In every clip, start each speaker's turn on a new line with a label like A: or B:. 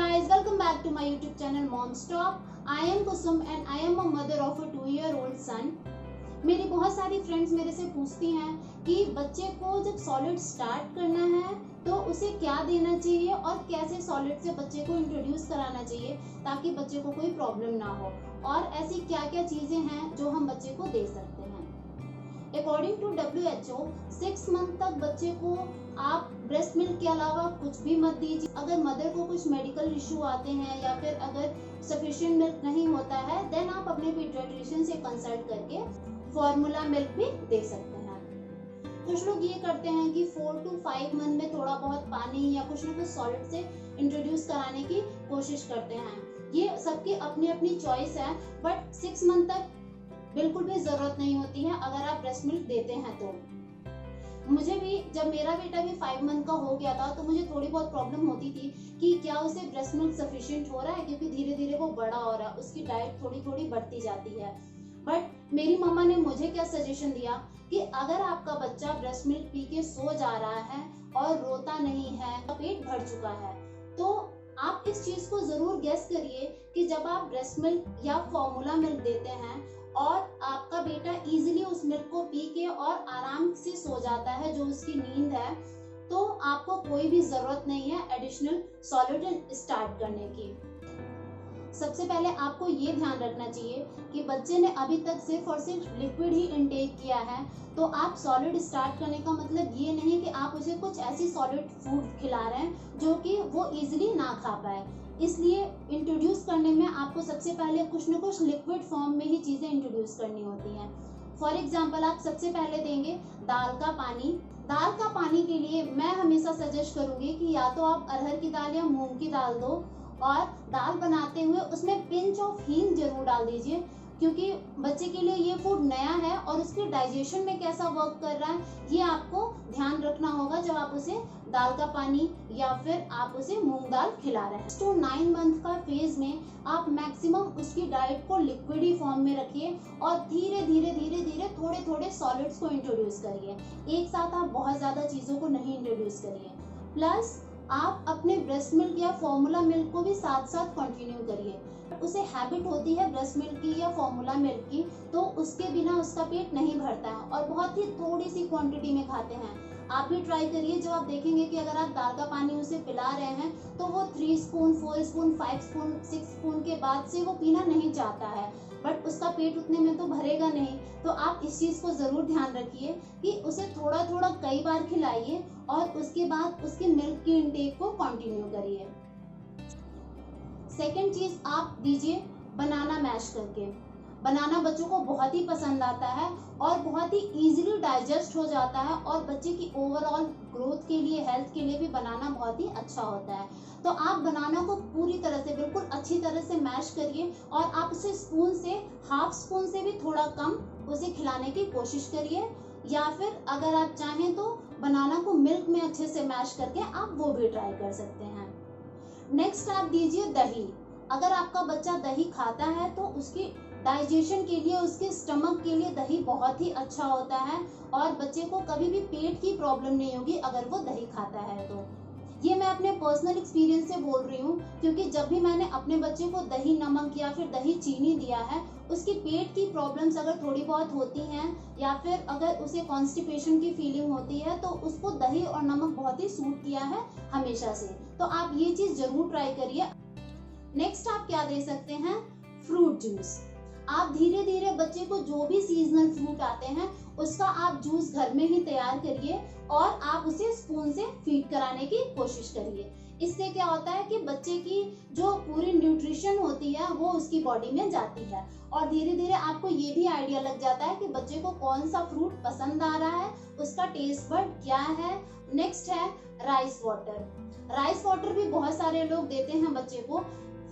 A: guys, welcome back to my YouTube channel Mom's Talk. I am Kusum and I am a mother of a 2-year-old son. मेरी बहुत सारी friends मेरे से पूछती हैं कि बच्चे को जब सॉलिड स्टार्ट करना है तो उसे क्या देना चाहिए और कैसे सॉलिड से बच्चे को इंट्रोड्यूस कराना चाहिए ताकि बच्चे को कोई प्रॉब्लम ना हो, और ऐसी क्या क्या चीज़ें हैं जो हम बच्चे को दे सकते हैं। अकॉर्डिंग टू WHO 6 मंथ तक बच्चे को आप ब्रेस्ट मिल्क के अलावा कुछ भी मत दीजिए। अगर मदर को कुछ मेडिकल इशू आते हैं या फिर अगर सफिशिएंट मिल्क नहीं होता है देन आप अपने पीडियाट्रिशियन से कंसल्ट करके फॉर्मूला मिल्क भी दे सकते हैं। कुछ लोग ये करते हैं कि 4 to 5 मंथ में थोड़ा बहुत पानी या कुछ ना कुछ सॉलिड से इंट्रोड्यूस कराने की कोशिश करते हैं। ये सबकी अपनी अपनी चॉइस है, बट 6 मंथ तक बिल्कुल भी जरूरत नहीं होती है अगर आप ब्रेस्ट मिल्क देते हैं तो। मुझे भी जब मेरा बेटा भी 5 मंथ का हो गया था तो मुझे थोड़ी बहुत प्रॉब्लम होती थी कि क्या उसे ब्रेस्ट मिल्क सफिशिएंट हो रहा है, क्योंकि धीरे धीरे वो बड़ा हो रहा है, उसकी डाइट थोड़ी थोड़ी बढ़ती जाती है। बट मेरी मम्मा ने मुझे क्या सजेशन दिया कि अगर आपका बच्चा ब्रेस्ट मिल्क पी के सो जा रहा है और रोता नहीं है, पेट भर चुका है, तो आप इस चीज को जरूर गेस करिए कि जब आप ब्रेस्ट मिल्क या फॉर्मूला मिल्क देते हैं और आपका बेटा इजीली उस मिल्क को पी के और आराम से सो जाता है, जो उसकी नींद है, तो आपको कोई भी जरूरत नहीं है एडिशनल सॉलिड स्टार्ट करने की। सबसे पहले आपको ये ध्यान रखना चाहिए कि बच्चे ने अभी तक सिर्फ और सिर्फ लिक्विड ही इंटेक किया है, तो आप सॉलिड स्टार्ट करने का मतलब ये नहीं कि आप उसे कुछ ऐसी सॉलिड फूड खिला रहे हैं जो कि वो इजीली ना खा पाए। इसलिए इंट्रोड्यूस करने में आपको सबसे पहले कुछ न कुछ लिक्विड फॉर्म में ही चीज़ें इंट्रोड्यूस करनी होती हैं। फॉर एग्जाम्पल आप सबसे पहले देंगे दाल का पानी। दाल का पानी के लिए मैं हमेशा सजेस्ट करूँगी कि या तो आप अरहर की दाल या मूंग की दाल दो, और दाल बनाते हुए उसमें पिंच ऑफ हींग जरूर डाल दीजिए, क्योंकि बच्चे के लिए ये फूड नया है और उसके डाइजेशन में कैसा वर्क कर रहा है ये आपको ध्यान रखना होगा जब आप उसे दाल का पानी या फिर आप उसे मूंग दाल खिला रहे हैं। तो 9 मंथ का फेज में आप मैक्सिमम उसकी डाइट को लिक्विड ही फॉर्म में रखिए और धीरे धीरे थोड़े थोड़े सॉलिड्स को इंट्रोड्यूस करिए। एक साथ आप बहुत ज़्यादा चीज़ों को नहीं इंट्रोड्यूस करिए। प्लस आप अपने ब्रेस्ट मिल्क या फॉर्मूला मिल्क को भी साथ साथ कंटिन्यू करिए। उसे हैबिट होती है ब्रेस्ट मिल्क की या फॉर्मूला मिल्क की, तो उसके बिना उसका पेट नहीं भरता है और बहुत ही थोड़ी सी क्वांटिटी में खाते हैं। आप भी ट्राई करिए, जब आप देखेंगे कि अगर आप दाल का पानी उसे पिला रहे हैं तो वो 3 स्पून 4 स्पून 5 स्पून 6 स्पून के बाद से वो पीना नहीं चाहता है, बट उसका पेट उतने में तो भरेगा नहीं। तो आप इस चीज़ को ज़रूर ध्यान रखिए कि उसे थोड़ा थोड़ा कई बार खिलाइए और उसके बाद उसके मिल्क की इंटेक को कंटिन्यू करिए। सेकेंड चीज़ आप दीजिए बनाना मैश करके। बनाना बच्चों को बहुत ही पसंद आता है और बहुत ही इजीली डाइजेस्ट हो जाता है, और बच्चे की ओवरऑल ग्रोथ के लिए, हेल्थ के लिए भी बनाना बहुत ही अच्छा होता है। तो आप बनाना को पूरी तरह से, बिल्कुल अच्छी तरह से मैश करिए और आप उसे स्पून से, हाफ स्पून से भी थोड़ा कम उसे खिलाने की कोशिश करिए, या फिर अगर आप चाहें तो बनाना को मिल्क में अच्छे से मैश करके आप वो भी ट्राई कर सकते हैं। नेक्स्ट आप दीजिए दही। अगर आपका बच्चा दही खाता है तो उसकी डाइजेशन के लिए, उसके स्टमक के लिए दही बहुत ही अच्छा होता है और बच्चे को कभी भी पेट की प्रॉब्लम नहीं होगी अगर वो दही खाता है तो। ये मैं अपने पर्सनल एक्सपीरियंस से बोल रही हूँ, क्योंकि जब भी मैंने अपने बच्चे को दही नमक या फिर दही चीनी दिया है, उसकी पेट की प्रॉब्लम्स अगर थोड़ी बहुत होती हैं या फिर अगर उसे कॉन्स्टिपेशन की फीलिंग होती है तो उसको दही और नमक बहुत ही सूट किया है हमेशा से। तो आप ये चीज़ ज़रूर ट्राई करिए। नेक्स्ट आप क्या दे सकते हैं, फ्रूट जूस। आप धीरे धीरे बच्चे को जो भी सीजनल फ्रूट आते हैं उसका आप जूस घर में ही तैयार करिए और आप उसे स्पून से फीड कराने की कोशिश करिए। इससे क्या होता है कि बच्चे की जो पूरी न्यूट्रिशन होती है वो उसकी बॉडी में जाती है और धीरे धीरे आपको ये भी आइडिया लग जाता है कि बच्चे को कौन सा फ्रूट पसंद आ रहा है, उसका टेस्ट बड क्या है। नेक्स्ट है राइस वाटर। राइस वाटर भी बहुत सारे लोग देते हैं बच्चे को।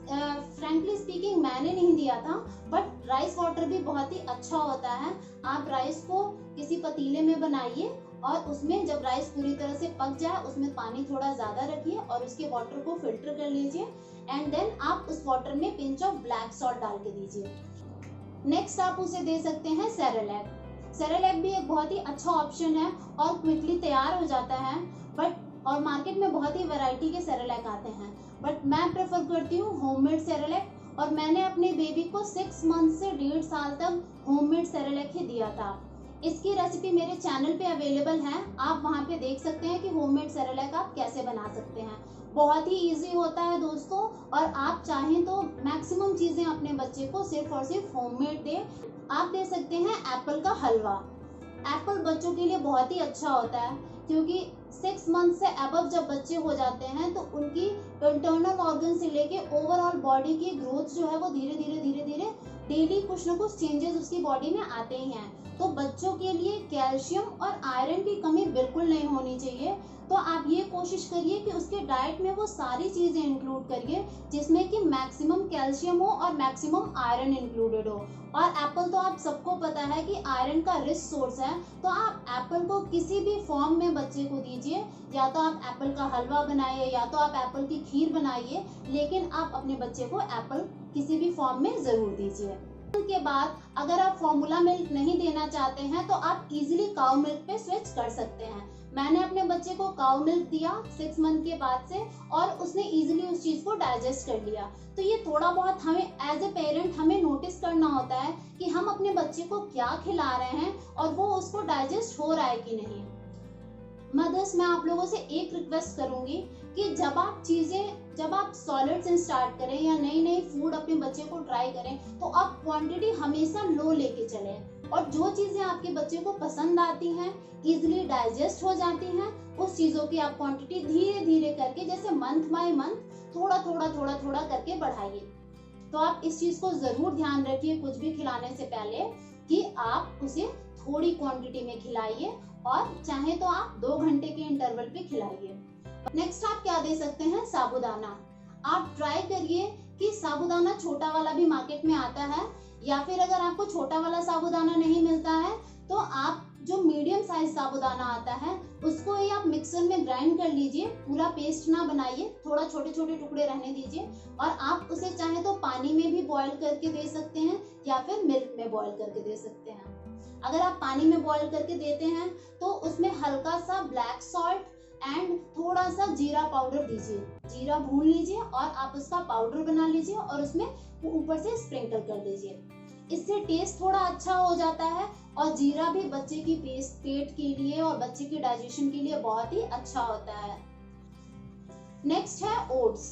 A: फ्रैंकली स्पीकिंग मैंने नहीं दिया था, बट राइस वाटर भी बहुत ही अच्छा होता है। आप राइस को किसी पतीले में बनाइए और उसमें जब राइस पूरी तरह से पक जाए उसमें पानी थोड़ा ज़्यादा रखिए और उसके वाटर को फिल्टर कर लीजिए, एंड देन आप उस वाटर में पिंच ऑफ ब्लैक सॉल्ट डाल के दीजिए। नेक्स्ट आप उसे दे सकते हैं सेरेलैक। सेरेलैक भी एक बहुत ही अच्छा ऑप्शन है और क्विकली तैयार हो जाता है, बट और मार्केट में बहुत ही वैरायटी के सेरेलैक आते हैं, बट मैं प्रेफर करती हूँ होममेड सेरेलैक। और मैंने अपने बेबी को 6 मंथ से 1.5 साल तक होममेड सेरेलैक ही दिया था। इसकी रेसिपी मेरे चैनल पे अवेलेबल है, आप वहाँ पे देख सकते हैं कि होममेड सेरेलैक आप कैसे बना सकते हैं। बहुत ही इजी होता है दोस्तों, और आप चाहें तो मैक्सिमम चीज़ें अपने बच्चे को सिर्फ और सिर्फ होममेड दें। आप दे सकते हैं एप्पल का हलवा। एप्पल बच्चों के लिए बहुत ही अच्छा होता है, क्योंकि 6 मंथ से अबव जब बच्चे हो जाते हैं तो उनकी इंटरनल ऑर्गन से लेके ओवरऑल बॉडी की ग्रोथ जो है वो धीरे धीरे डेली कुछ ना कुछ चेंजेस उसकी बॉडी में आते ही हैं। तो बच्चों के लिए कैल्शियम और आयरन की कमी बिल्कुल नहीं होनी चाहिए। तो आप ये कोशिश करिए कि उसके डाइट में वो सारी चीज़ें इंक्लूड करिए जिसमें कि मैक्सिमम कैल्शियम हो और मैक्सिमम आयरन इंक्लूडेड हो। और एप्पल तो आप सबको पता है कि आयरन का रिच सोर्स है, तो आप एप्पल को किसी भी फॉर्म में बच्चे को दीजिए। या तो आप एप्पल का हलवा बनाइए या तो आप एप्पल की खीर बनाइए, लेकिन आप अपने बच्चे को एप्पल किसी भी फॉर्म में ज़रूर दीजिए। के बाद अगर आप फॉर्मूला मिल्क नहीं देना चाहते हैं तो आप इजीली काउ मिल्क पे स्विच कर सकते हैं। मैंने अपने बच्चे को काउ मिल्क दिया 6 मंथ के बाद से, और उसने इजीली उस चीज़ को डाइजेस्ट कर लिया। तो ये थोड़ा बहुत हमें एज ए पेरेंट हमें नोटिस करना होता है कि हम अपने बच्चे को क्या खिला रहे हैं और वो उसको डाइजेस्ट हो रहा है कि नहीं। मदर्स, मैं आप लोगों से एक रिक्वेस्ट करूंगी कि जब आप सॉलिड्स स्टार्ट करें या नई फूड अपने बच्चे को ट्राई करें तो आप क्वांटिटी हमेशा लो लेके चलें, और जो चीज़ें आपके बच्चे को पसंद आती हैं, इजीली डाइजेस्ट हो जाती हैं, उस चीज़ों की आप क्वांटिटी धीरे धीरे करके, जैसे मंथ बाय मंथ थोड़ा करके बढ़ाइए। तो आप इस चीज़ को ज़रूर ध्यान रखिए कुछ भी खिलाने से पहले कि आप उसे थोड़ी क्वांटिटी में खिलाइए, और चाहे तो आप 2 घंटे के इंटरवल पे खिलाइए। नेक्स्ट आप क्या दे सकते हैं, साबूदाना। आप ट्राई करिए कि साबूदाना छोटा वाला भी मार्केट में आता है, या फिर अगर आपको छोटा वाला साबूदाना नहीं मिलता है तो आप जो मीडियम साइज साबूदाना आता है उसको ही आप मिक्सर में ग्राइंड कर लीजिए। पूरा पेस्ट ना बनाइए, थोड़ा छोटे छोटे टुकड़े रहने दीजिए, और आप उसे चाहे तो पानी में भी बॉईल करके दे सकते हैं या फिर मिल्क में बॉईल करके दे सकते हैं। अगर आप पानी में बॉईल करके देते हैं तो उसमें हल्का सा ब्लैक सॉल्ट एंड थोड़ा सा जीरा पाउडर दीजिए। जीरा भून लीजिए और आप उसका पाउडर बना लीजिए और उसमें ऊपर से स्प्रिंकल कर दीजिए। इससे टेस्ट थोड़ा अच्छा हो जाता है, और जीरा भी बच्चे की पेट के लिए और बच्चे के डाइजेशन के लिए बहुत ही अच्छा होता है। नेक्स्ट है ओट्स।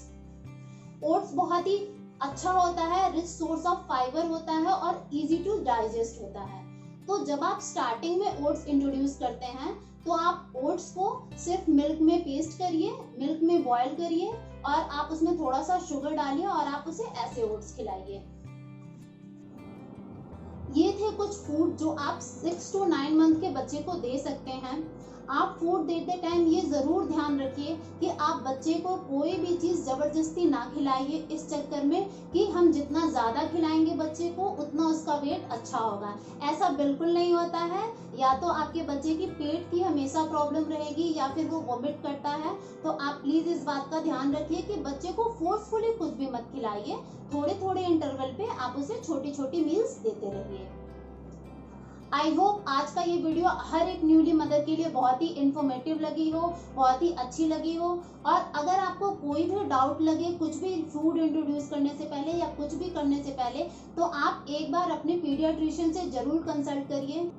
A: ओट्स बहुत ही अच्छा होता है, रिच सोर्स ऑफ फाइबर होता है और इजी टू डाइजेस्ट होता है। तो जब आप स्टार्टिंग में ओट्स इंट्रोड्यूस करते हैं तो आप ओट्स को सिर्फ मिल्क में पेस्ट करिए, मिल्क में बॉईल करिए, और आप उसमें थोड़ा सा शुगर डालिए और आप उसे ऐसे ओट्स खिलाइए। ये थे कुछ फूड जो आप 6 to 9 मंथ के बच्चे को दे सकते हैं। आप फूड देते टाइम ये ज़रूर ध्यान रखिए कि आप बच्चे को कोई भी चीज़ ज़बरदस्ती ना खिलाइए, इस चक्कर में कि हम जितना ज़्यादा खिलाएंगे बच्चे को उतना उसका वेट अच्छा होगा। ऐसा बिल्कुल नहीं होता है। या तो आपके बच्चे की पेट की हमेशा प्रॉब्लम रहेगी या फिर वो वॉमिट करता है। तो आप प्लीज़ इस बात का ध्यान रखिए कि बच्चे को फोर्सफुली कुछ भी मत खिलाइए। थोड़े इंटरवल पे आप उसे छोटी छोटी मील्स देते रहिए। आई होप आज का ये वीडियो हर एक न्यूली मदर के लिए बहुत ही इंफॉर्मेटिव लगी हो, बहुत ही अच्छी लगी हो। और अगर आपको कोई भी डाउट लगे कुछ भी फूड इंट्रोड्यूस करने से पहले या कुछ भी करने से पहले, तो आप एक बार अपने पीडियाट्रिशियन से जरूर कंसल्ट करिए।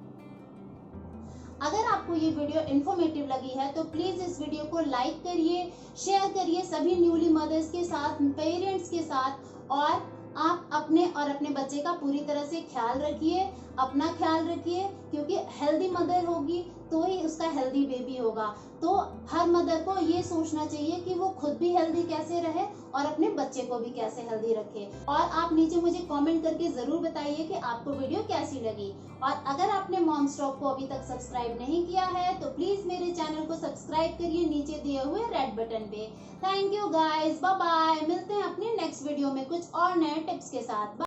A: अगर आपको ये वीडियो इन्फॉर्मेटिव लगी है तो प्लीज़ इस वीडियो को लाइक करिए, शेयर करिए सभी न्यूली मदर्स के साथ, पेरेंट्स के साथ, और आप अपने और अपने बच्चे का पूरी तरह से ख्याल रखिए, अपना ख्याल रखिए, क्योंकि हेल्दी मदर होगी तो ही उसका हेल्दी बेबी होगा। तो हर मदर को ये सोचना चाहिए कि वो खुद भी हेल्दी कैसे रहे और अपने बच्चे को भी कैसे हेल्दी रखे। और आप नीचे मुझे कमेंट करके ज़रूर बताइए कि आपको वीडियो कैसी लगी। और अगर आपने मॉम्स टॉक को अभी तक सब्सक्राइब नहीं किया है तो प्लीज़ मेरे चैनल को सब्सक्राइब करिए नीचे दिए हुए रेड बटन पे। Thank you guys, bye bye. मिलते हैं अपने नेक्स्ट वीडियो में कुछ और नए टिप्स के साथ।